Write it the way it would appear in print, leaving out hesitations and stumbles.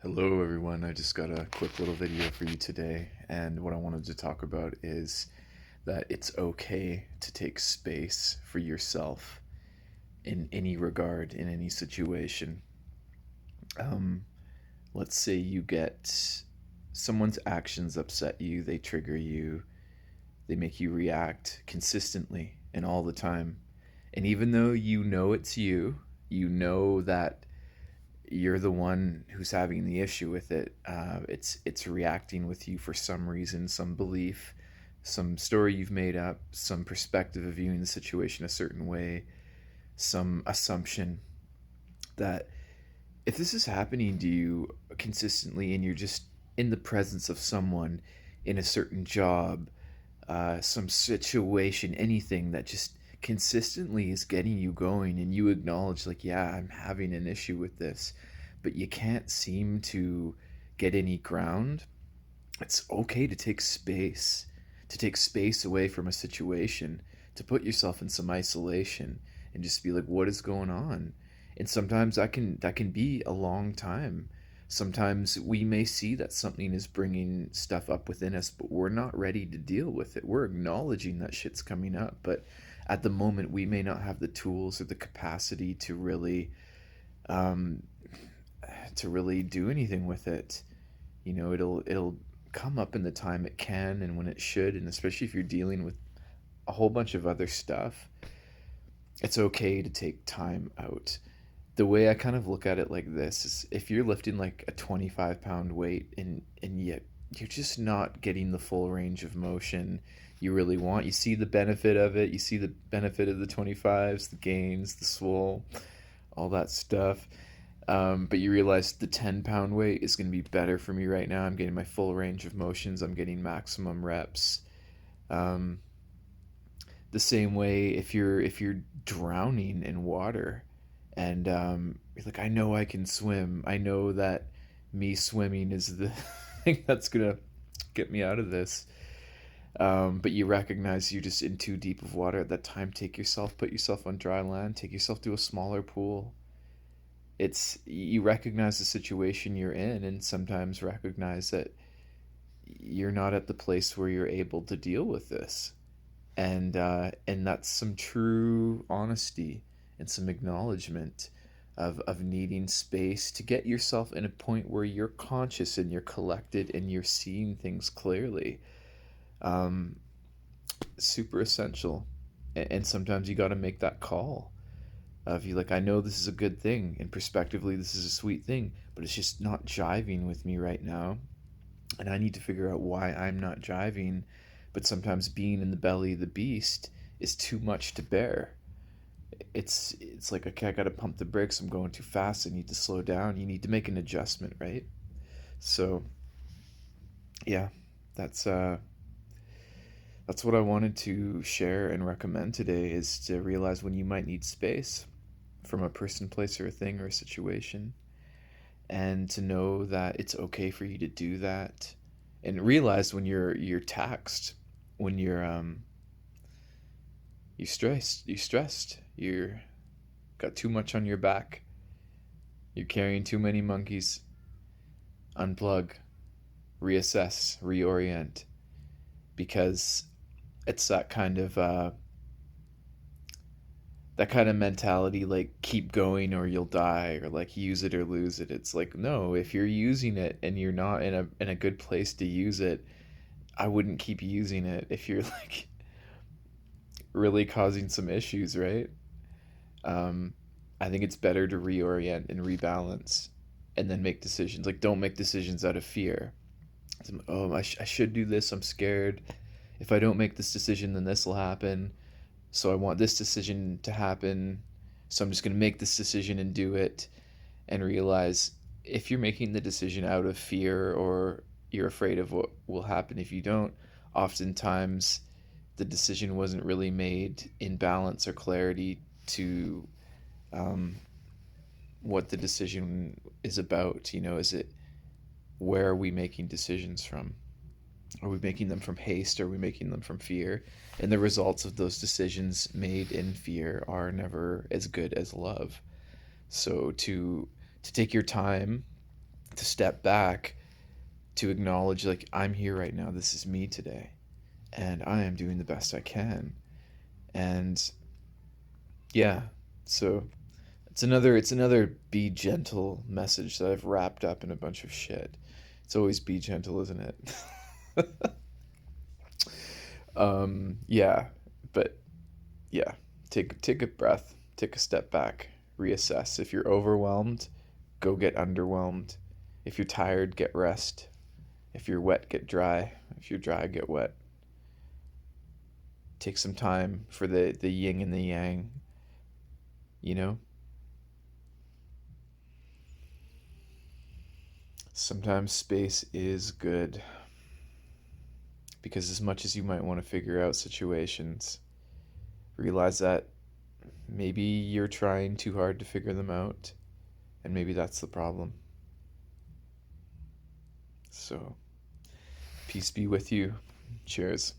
Hello, everyone. I just got a quick little video for you today, and what I wanted to talk about is that it's okay to take space for yourself in any regard, in any situation. Um, let's say you get someone's actions upset you, they trigger you, they make you react consistently and all the time. And even though you know it's you, you know that you're the one who's having the issue with it. It's reacting with you for some reason, some belief, some story you've made up, some perspective of viewing the situation a certain way, some assumption that if this is happening to you consistently and you're just in the presence of someone in a certain job, some situation, anything that just consistently is getting you going, and you acknowledge, like, yeah, I'm having an issue with this, but you can't seem to get any ground, it's okay to take space away from a situation, to put yourself in some isolation and just be like, what is going on? And sometimes that can be a long time. Sometimes we may see that something is bringing stuff up within us, but we're not ready to deal with it. We're acknowledging that shit's coming up, but at the moment we may not have the tools or the capacity um, to really do anything with it. It'll come up in the time it can and when it should, and especially if you're dealing with a whole bunch of other stuff, it's okay to take time out. The way I kind of look at it like this is, if you're lifting like a 25-pound weight and yet you're just not getting the full range of motion you really want. You see the benefit of it, you see the benefit of the 25s, the gains, the swole, all that stuff. But you realize the 10-pound weight is going to be better for me right now. I'm getting my full range of motions, I'm getting maximum reps. Um, the same way, if you're drowning in water, and you're like, I know I can swim, I know that me swimming is the thing that's gonna get me out of this, but you recognize you're just in too deep of water at that time. Put yourself on dry land, take yourself to a smaller pool. It's, you recognize the situation you're in, and sometimes recognize that you're not at the place where you're able to deal with this, and that's some true honesty and some acknowledgement of needing space to get yourself in a point where you're conscious and you're collected and you're seeing things clearly. um, Super essential. And sometimes you got to make that call of, you like, I know this is a good thing and prospectively this is a sweet thing, but it's just not jiving with me right now, and I need to figure out why I'm not jiving. But sometimes being in the belly of the beast is too much to bear. It's like, okay, I gotta pump the brakes, I'm going too fast, I need to slow down. You need to make an adjustment, right? So yeah, that's uh that's what I wanted to share and recommend today, is to realize when you might need space from a person, place, or a thing, or a situation, and to know that it's okay for you to do that. And realize when you're taxed, when you're stressed, you're got too much on your back, you're carrying too many monkeys. Unplug, reassess, reorient, because it's that kind of mentality, like, keep going or you'll die, or like, use it or lose it. It's like, no, if you're using it and you're not in a good place to use it, I wouldn't keep using it if you're like really causing some issues, right? um I think it's better to reorient and rebalance, and then make decisions. Like, don't make decisions out of fear. Oh, I should do this, I'm scared, if I don't make this decision then this will happen, so I want this decision to happen, so I'm just going to make this decision and do it. And realize, if you're making the decision out of fear, or you're afraid of what will happen if you don't, oftentimes the decision wasn't really made in balance or clarity to um, what the decision is about. Is it, where are we making decisions from? Are we making them from haste? Are we making them from fear? And the results of those decisions made in fear are never as good as love. So to take your time to step back, to acknowledge, like, I'm here right now. This is me today. And I am doing the best I can. And yeah, so it's another be gentle message that I've wrapped up in a bunch of shit. It's always be gentle, isn't it? Yeah, but yeah, take a breath, take a step back, reassess. If you're overwhelmed, go get underwhelmed. If you're tired, get rest. If you're wet, get dry. If you're dry, get wet. Take some time for the yin and the yang, you know? Sometimes space is good because as much as you might want to figure out situations, realize that maybe you're trying too hard to figure them out, and maybe that's the problem. So, peace be with you. Cheers.